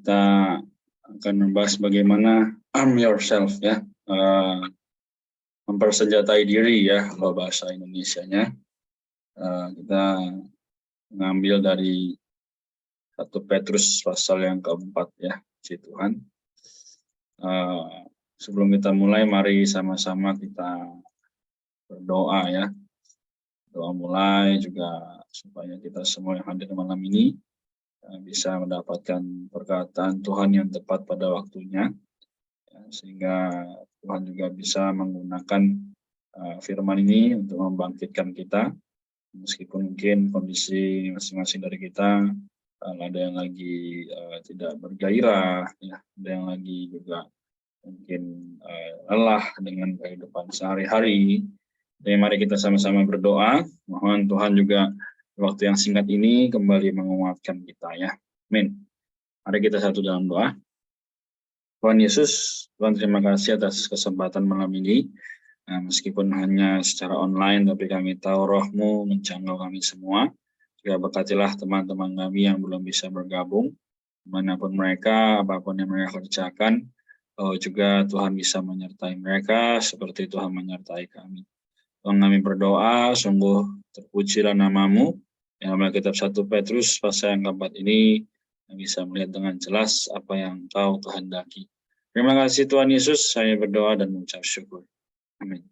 kita akan membahas bagaimana arm yourself ya, mempersenjatai diri ya kalau bahasa Indonesianya. Kita mengambil dari 1 Petrus pasal yang keempat ya, puji Tuhan. Sebelum kita mulai, mari sama-sama kita berdoa ya. Doa mulai juga supaya kita semua yang hadir malam ini bisa mendapatkan perkataan Tuhan yang tepat pada waktunya, ya, sehingga Tuhan juga bisa menggunakan firman ini untuk membangkitkan kita, meskipun mungkin kondisi masing-masing dari kita ada yang lagi tidak bergairah, ya, ada yang lagi juga mungkin lelah dengan kehidupan sehari-hari. Jadi mari kita sama-sama berdoa, mohon Tuhan juga waktu yang singkat ini kembali menguatkan kita ya. Amin. Mari kita satu dalam doa. Tuhan Yesus, Tuhan terima kasih atas kesempatan malam ini. Meskipun hanya secara online, tapi kami tahu Roh-Mu menjangkau kami semua. Juga berkatilah teman-teman kami yang belum bisa bergabung, dimanapun mereka, apapun yang mereka kerjakan, juga Tuhan bisa menyertai mereka seperti Tuhan menyertai kami. Tuhan, kami berdoa, sungguh terpujilah nama-Mu, yang dalam kitab 1 Petrus pasal yang keempat ini yang bisa melihat dengan jelas apa yang Kau kehendaki. Terima kasih Tuhan Yesus, saya berdoa dan mengucap syukur. Amin.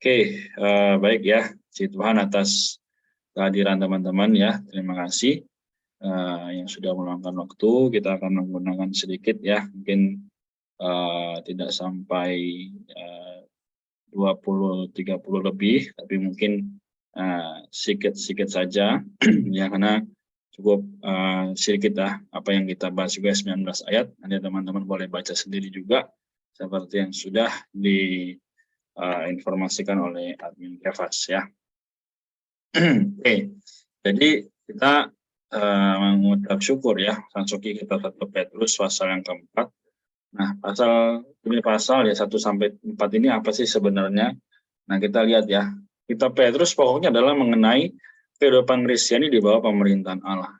Oke, baik ya, puji Tuhan atas kehadiran teman-teman ya, terima kasih yang sudah meluangkan waktu. Kita akan menggunakan sedikit ya, mungkin tidak sampai 20-30 lebih, tapi mungkin sedikit saja ya, karena cukup sedikit lah apa yang kita bahas juga 19 ayat. Nanti teman-teman boleh baca sendiri juga seperti yang sudah diinformasikan oleh admin Kefas ya. Oke, jadi kita mengucap syukur ya, Sansoki kita 1 Petrus pasal yang keempat. Nah, ini pasal ya 1-4 ini apa sih sebenarnya? Nah, kita lihat ya. Kitab Petrus pokoknya adalah mengenai kehidupan Kristiani di bawah pemerintahan Allah.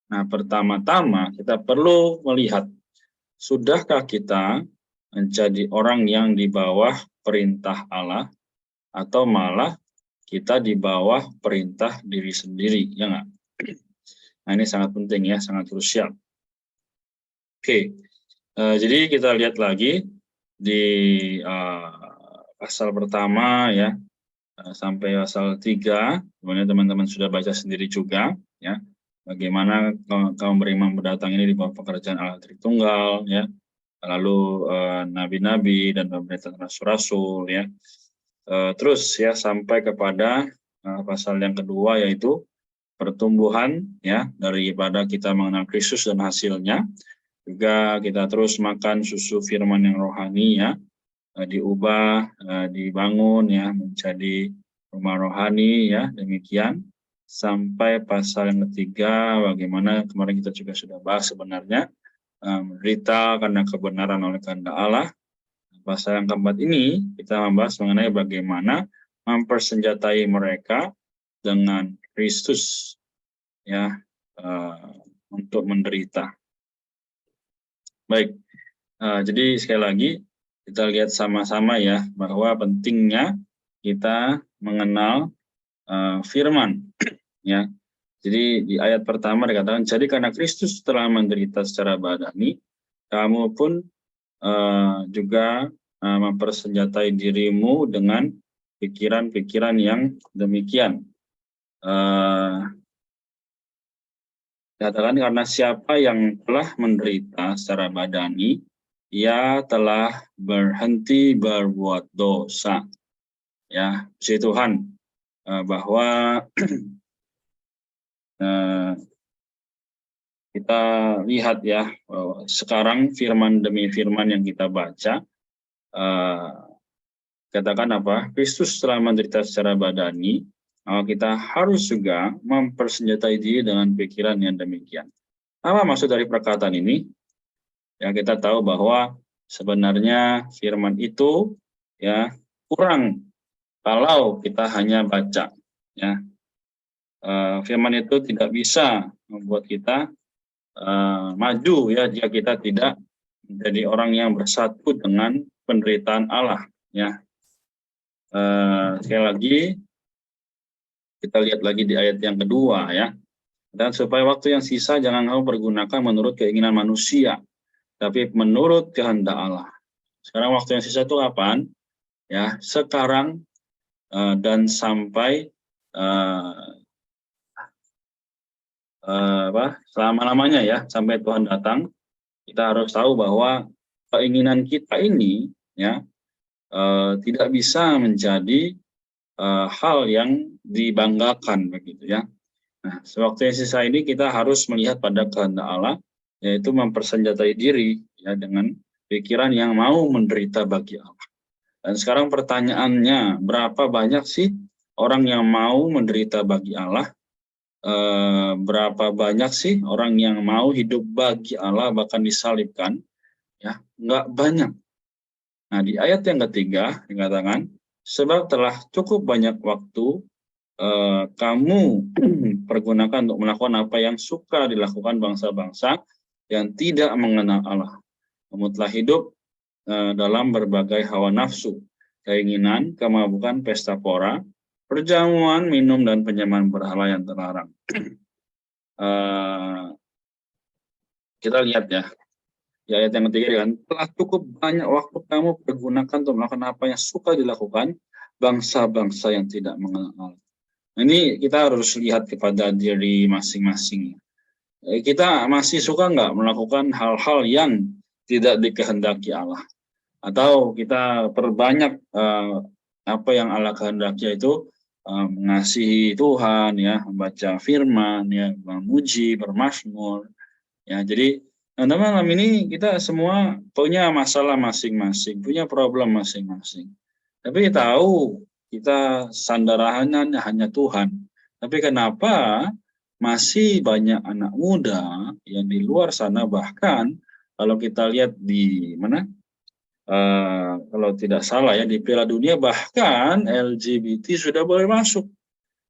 Nah, pertama-tama kita perlu melihat, sudahkah kita menjadi orang yang di bawah perintah Allah atau malah kita di bawah perintah diri sendiri, ya nggak? Nah, ini sangat penting ya, sangat krusial. Oke. Jadi kita lihat lagi di pasal pertama ya, sampai pasal 3, kemudian teman-teman sudah baca sendiri juga ya, bagaimana kaum beriman berdatang ini di bawah pekerjaan Allah Tritunggal ya, lalu nabi-nabi dan pemerintahan rasul-rasul ya, terus ya sampai kepada pasal yang kedua, yaitu pertumbuhan ya daripada kita mengenal Kristus dan hasilnya. Juga kita terus makan susu firman yang rohani ya, diubah, dibangun ya menjadi rumah rohani ya, demikian. Sampai pasal yang ketiga, bagaimana kemarin kita juga sudah bahas sebenarnya, menderita karena kebenaran oleh kehendak Allah. Pasal yang keempat ini kita membahas mengenai bagaimana mempersenjatai mereka dengan Kristus ya, untuk menderita. Baik, jadi sekali lagi kita lihat sama-sama ya, bahwa pentingnya kita mengenal firman ya. Jadi di ayat pertama dikatakan, jadi karena Kristus telah menderita secara badani, kamu pun juga mempersenjatai dirimu dengan pikiran-pikiran yang demikian. Dikatakan karena siapa yang telah menderita secara badani, ia telah berhenti berbuat dosa. Ya, puji Tuhan, bahwa kita lihat ya, bahwa sekarang firman demi firman yang kita baca, katakan apa? Kristus telah menderita secara badani, kita harus juga mempersenjatai diri dengan pikiran yang demikian. Apa maksud dari perkataan ini? Ya, kita tahu bahwa sebenarnya firman itu ya kurang kalau kita hanya baca. Ya, firman itu tidak bisa membuat kita maju ya jika kita tidak menjadi orang yang bersatu dengan penderitaan Allah ya. Sekali lagi kita lihat lagi di ayat yang kedua ya. Dan supaya waktu yang sisa jangan kamu pergunakan menurut keinginan manusia, tapi menurut kehendak Allah. Sekarang waktu yang sisa itu kapan? Ya, sekarang dan sampai selama-lamanya ya, sampai Tuhan datang. Kita harus tahu bahwa keinginan kita ini ya tidak bisa menjadi hal yang dibanggakan begitu ya. Nah, sewaktu yang sisa ini kita harus melihat pada kehendak Allah, yaitu mempersenjatai diri ya dengan pikiran yang mau menderita bagi Allah. Dan sekarang pertanyaannya, berapa banyak sih orang yang mau menderita bagi Allah? Berapa banyak sih orang yang mau hidup bagi Allah bahkan disalibkan? Ya, enggak banyak. Nah, di ayat yang ketiga dikatakan, sebab telah cukup banyak waktu kamu pergunakan untuk melakukan apa yang suka dilakukan bangsa-bangsa yang tidak mengenal Allah. Kamu telah hidup dalam berbagai hawa nafsu, keinginan, kemabukan, pesta pora, perjamuan, minum, dan penyembahan berhala yang terlarang. Kita lihat ya, di ayat yang ketiga kan, telah cukup banyak waktu kamu pergunakan untuk melakukan apa yang suka dilakukan bangsa-bangsa yang tidak mengenal Allah. Ini kita harus lihat kepada diri masing-masing. Kita masih suka nggak melakukan hal-hal yang tidak dikehendaki Allah? Atau kita perbanyak apa yang Allah kehendaki itu mengasihi Tuhan, ya, membaca firman, ya, memuji, bermazmur. Ya, jadi teman-teman, malam ini kita semua punya masalah masing-masing, punya problem masing-masing. Tapi tahu kita sandarahannya hanya Tuhan. Tapi kenapa masih banyak anak muda yang di luar sana, bahkan kalau kita lihat di mana, kalau tidak salah ya, di Piala Dunia bahkan LGBT sudah boleh masuk,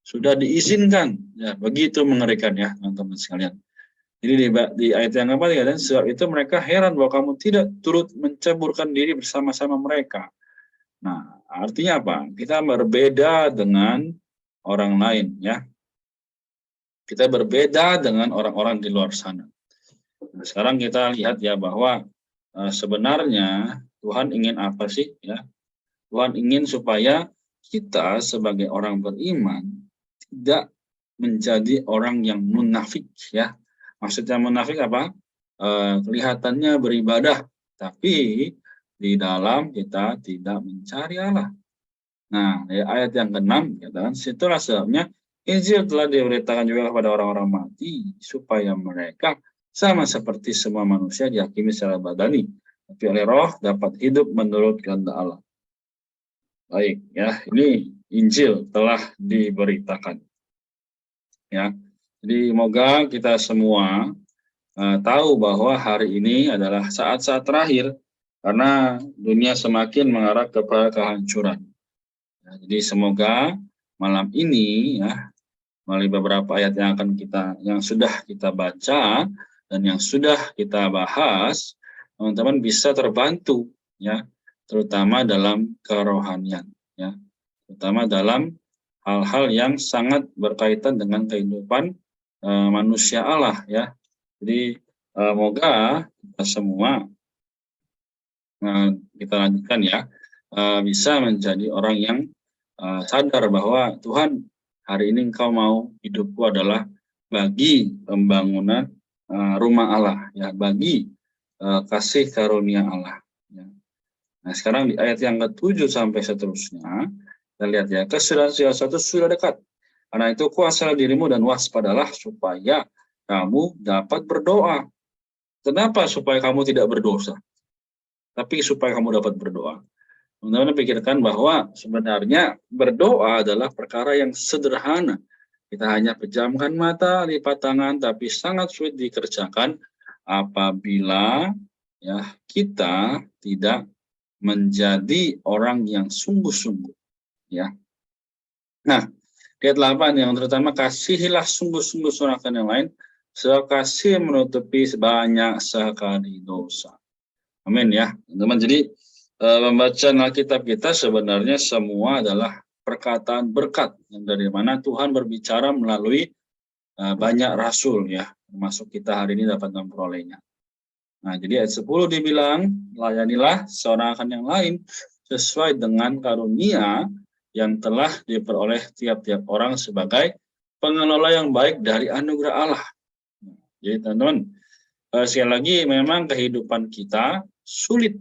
sudah diizinkan. Ya, begitu mengerikan ya teman-teman sekalian. Jadi di ayat yang keempat dikatakan, sebab itu mereka heran bahwa kamu tidak turut menceburkan diri bersama-sama mereka. Nah, artinya apa? Kita berbeda dengan orang lain, ya. Kita berbeda dengan orang-orang di luar sana. Nah, sekarang kita lihat ya bahwa sebenarnya Tuhan ingin apa sih? Ya, Tuhan ingin supaya kita sebagai orang beriman tidak menjadi orang yang munafik, ya. Maksudnya munafik apa? Kelihatannya beribadah, tapi di dalam kita tidak mencari Allah. Nah, ayat yang ke-6 katakan, situlah sebabnya Injil telah diberitakan juga kepada orang-orang mati, supaya mereka sama seperti semua manusia dihakimi secara badani, tapi oleh roh dapat hidup menurut kehendak Allah. Baik, ya, ini Injil telah diberitakan. Ya, jadi semoga kita semua tahu bahwa hari ini adalah saat-saat terakhir, karena dunia semakin mengarah kepada kehancuran. Ya, jadi semoga malam ini ya, melalui beberapa ayat yang sudah kita baca dan yang sudah kita bahas, teman-teman bisa terbantu ya, terutama dalam kerohanian ya, terutama dalam hal-hal yang sangat berkaitan dengan kehidupan manusia Allah ya. Jadi semoga kita semua kita lanjutkan ya, bisa menjadi orang yang sadar bahwa Tuhan, hari ini Engkau mau hidupku adalah bagi pembangunan rumah Allah, ya, bagi kasih karunia Allah. Ya. Nah, sekarang di ayat yang ke-7 sampai seterusnya, kita lihat ya, kesudahan satu sudah dekat. Karena itu kuasalah dirimu dan waspadalah supaya kamu dapat berdoa. Kenapa? Supaya kamu tidak berdosa, tapi supaya kamu dapat berdoa. Teman-teman pikirkan bahwa sebenarnya berdoa adalah perkara yang sederhana. Kita hanya pejamkan mata, lipat tangan, tapi sangat sulit dikerjakan apabila ya kita tidak menjadi orang yang sungguh-sungguh. Ya. Nah, ayat 8 yang terutama, kasihilah sungguh-sungguh seorang akan yang lain, Sebab kasih menutupi sebanyak sekali dosa. Amin ya, teman-teman. Jadi pembacaan Alkitab kita sebenarnya semua adalah perkataan berkat yang dari mana Tuhan berbicara melalui banyak rasul ya, termasuk kita hari ini dapat memperolehnya. Nah, jadi ayat 10 dibilang, layanilah seorang akan yang lain sesuai dengan karunia yang telah diperoleh tiap-tiap orang sebagai pengelola yang baik dari anugerah Allah. Jadi teman-teman, sekali lagi memang kehidupan kita sulit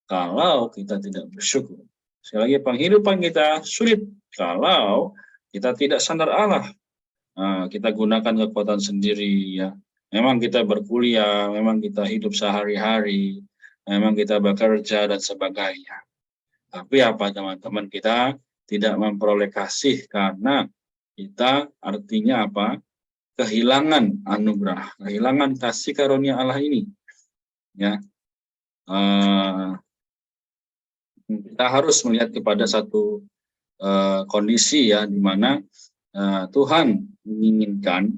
kalau kita tidak bersyukur. Sekali lagi penghidupan kita sulit kalau kita tidak sadar Allah. Nah, kita gunakan kekuatan sendiri ya. Memang kita berkuliah, memang kita hidup sehari-hari, memang kita bekerja dan sebagainya. Tapi apa teman-teman, kita tidak memperoleh kasih karena kita artinya apa? Kehilangan anugerah, kehilangan kasih karunia Allah ini. Ya, kita harus melihat kepada satu kondisi ya, di mana Tuhan menginginkan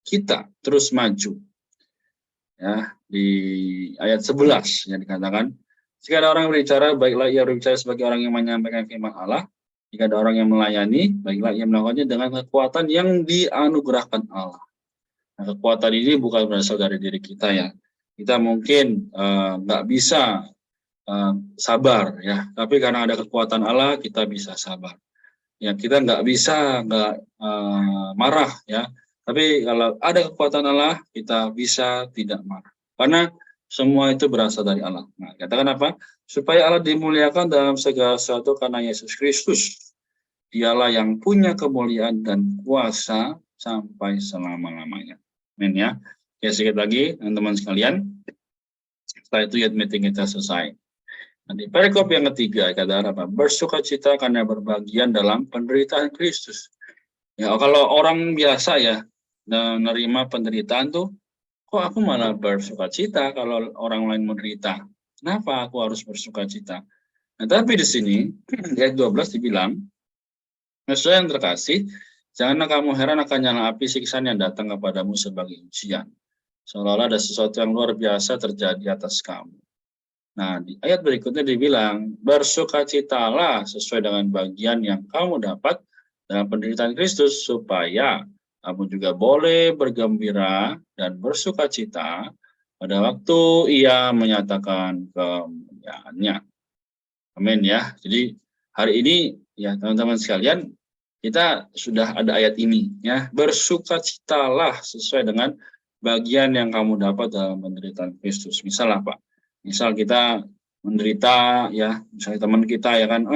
kita terus maju. Ya, di ayat 11 yang dikatakan, jika ada orang yang berbicara, baiklah ia berbicara sebagai orang yang menyampaikan firman Allah. Jika ada orang yang melayani, baiklah ia melakukannya dengan kekuatan yang dianugerahkan Allah. Nah, kekuatan ini bukan berasal dari diri kita ya. Kita mungkin nggak bisa sabar ya, tapi karena ada kekuatan Allah kita bisa sabar. Ya, kita nggak bisa nggak marah ya, tapi kalau ada kekuatan Allah kita bisa tidak marah, karena semua itu berasal dari Allah. Nah, katakan apa? Supaya Allah dimuliakan dalam segala sesuatu karena Yesus Kristus. Dialah yang punya kemuliaan dan kuasa sampai selama-lamanya. Amin ya. Oke, sedikit lagi teman-teman sekalian. Setelah itu ayat meeting kita selesai. Nah, di perikop yang ketiga kata apa? Bersukacita karena berbagian dalam penderitaan Kristus. Ya, kalau orang biasa ya menerima penderitaan tuh, kok aku malah bersukacita kalau orang lain menderita? Kenapa aku harus bersukacita? Nah, tapi di sini ayat 12 dibilang, saudara yang terkasih, janganlah kamu heran akan nyala api siksaan yang datang kepadamu sebagai ujian. Seolah-olah ada sesuatu yang luar biasa terjadi atas kamu. Nah, di ayat berikutnya dibilang, bersukacitalah sesuai dengan bagian yang kamu dapat dalam penderitaan Kristus, supaya kamu juga boleh bergembira dan bersukacita pada waktu ia menyatakan kemuliaannya. Amin ya. Jadi hari ini ya teman-teman sekalian, kita sudah ada ayat ini ya, bersukacitalah sesuai dengan bagian yang kamu dapat dalam penderitaan Kristus. Misal apa? Misal kita menderita ya, misalnya teman kita ya kan,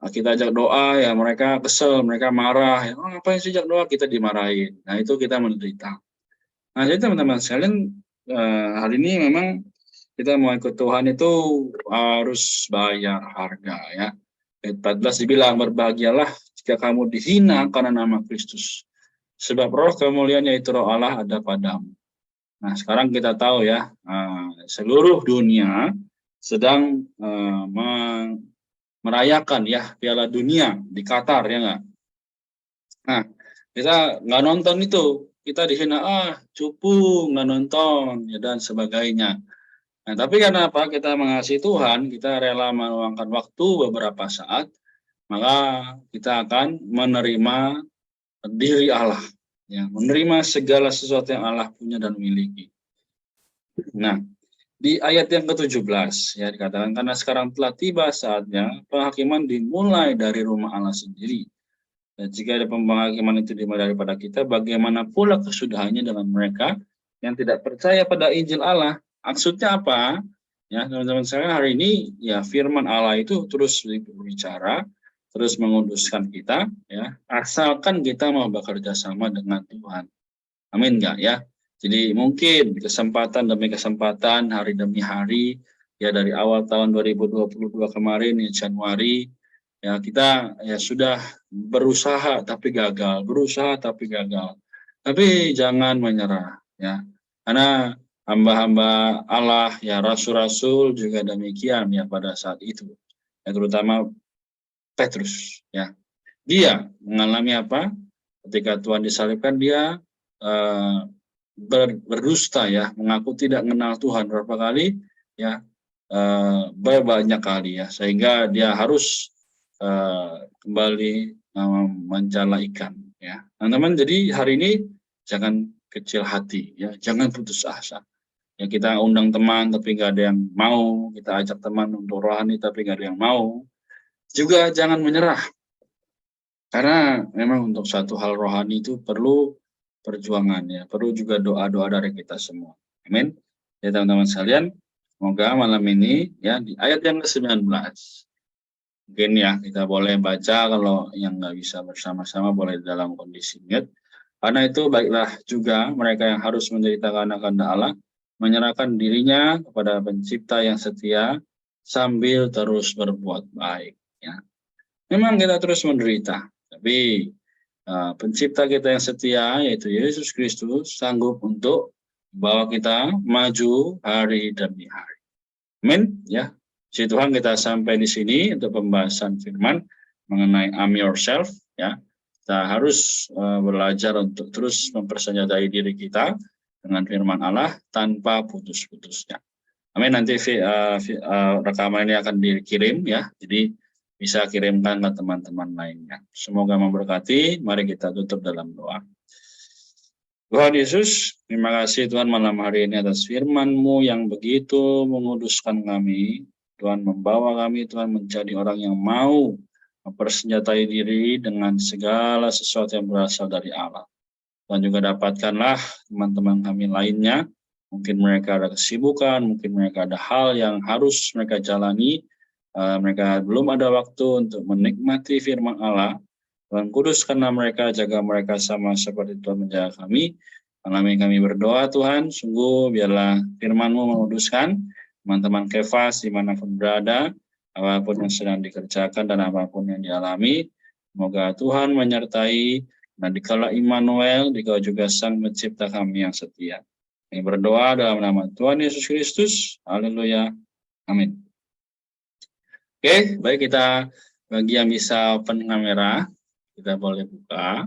kita ajak doa ya mereka kesel, mereka marah, ya ngapain sih ajak doa, kita dimarahin. Nah, itu kita menderita. Nah, jadi teman-teman sekalian, hari ini memang kita mau ikut Tuhan itu harus bayar harga ya. Ayat 14 dibilang, berbahagialah jika kamu dihina karena nama Kristus, sebab roh kemuliaan yaitu roh Allah ada padamu. Nah, sekarang kita tahu ya, seluruh dunia sedang merayakan ya Piala Dunia di Qatar ya nggak? Nah, kita nggak nonton itu, kita dihina, cupu nggak nonton ya dan sebagainya. Nah, tapi karena apa? Kita mengasihi Tuhan, kita rela meluangkan waktu beberapa saat, maka kita akan menerima diri Allah, ya, menerima segala sesuatu yang Allah punya dan miliki. Nah, di ayat yang ke-17 ya dikatakan, karena sekarang telah tiba saatnya penghakiman dimulai dari rumah Allah sendiri. Dan jika ada penghakiman itu dimulai daripada kita, bagaimana pula kesudahannya dengan mereka yang tidak percaya pada Injil Allah? Maksudnya apa? Ya, teman-teman sekalian, hari ini ya firman Allah itu terus berbicara, terus menguduskan kita ya, asalkan kita mau bekerja sama dengan Tuhan. Amin enggak ya? Jadi mungkin kesempatan demi kesempatan, hari demi hari, ya dari awal tahun 2022 kemarin ya Januari, ya kita ya sudah berusaha tapi gagal, berusaha tapi gagal. Tapi jangan menyerah ya. Karena hamba-hamba Allah ya, rasul-rasul juga demikian ya pada saat itu. Ya, terutama Petrus ya. Dia mengalami apa? Ketika Tuhan disalibkan, dia berdusta ya, mengaku tidak mengenal Tuhan berapa kali ya, banyak kali ya, sehingga dia harus kembali mencala ikan ya. Teman-teman, jadi hari ini jangan kecil hati ya, jangan putus asa. Ya, kita undang teman tapi nggak ada yang mau, kita ajak teman untuk rohani tapi nggak ada yang mau. Juga jangan menyerah, karena memang untuk satu hal rohani itu perlu perjuangan ya, perlu juga doa-doa dari kita semua. Amin. Ya teman-teman sekalian, semoga malam ini ya di ayat yang ke-19, mungkin ya kita boleh baca, kalau yang nggak bisa bersama-sama boleh dalam kondisi mute. Karena itu baiklah juga mereka yang harus menderitakan akan Allah, menyerahkan dirinya kepada Pencipta yang setia sambil terus berbuat baik. Ya. Memang kita terus menderita, tapi Pencipta kita yang setia, yaitu Yesus Kristus, sanggup untuk membawa kita maju hari demi hari. Amin. Ya, puji Tuhan, kita sampai di sini untuk pembahasan firman mengenai I'm yourself. Ya, kita harus belajar untuk terus mempersenjatai diri kita dengan firman Allah tanpa putus-putusnya. Amin. Nanti rekaman ini akan dikirim ya, jadi bisa kirimkan ke teman-teman lainnya. Semoga memberkati. Mari kita tutup dalam doa. Tuhan Yesus, terima kasih Tuhan malam hari ini atas firman-Mu yang begitu menguduskan kami. Tuhan membawa kami, Tuhan menjadi orang yang mau mempersenjatai diri dengan segala sesuatu yang berasal dari Allah. Tuhan juga dapatkanlah teman-teman kami lainnya, mungkin mereka ada kesibukan, mungkin mereka ada hal yang harus mereka jalani, mereka belum ada waktu untuk menikmati firman Allah. Tuhan kuduskanlah mereka, jaga mereka sama seperti Tuhan menjaga kami. Malam ini kami berdoa Tuhan, sungguh biarlah firman-Mu menguduskan teman-teman Kefas dimanapun berada, apapun yang sedang dikerjakan dan apapun yang dialami. Semoga Tuhan menyertai, dan dikala Immanuel, dikala juga Sang Pencipta kami yang setia. Kami berdoa dalam nama Tuhan Yesus Kristus. Haleluya. Amin. Oke, baik, kita bagi yang bisa open kamera, kita boleh buka.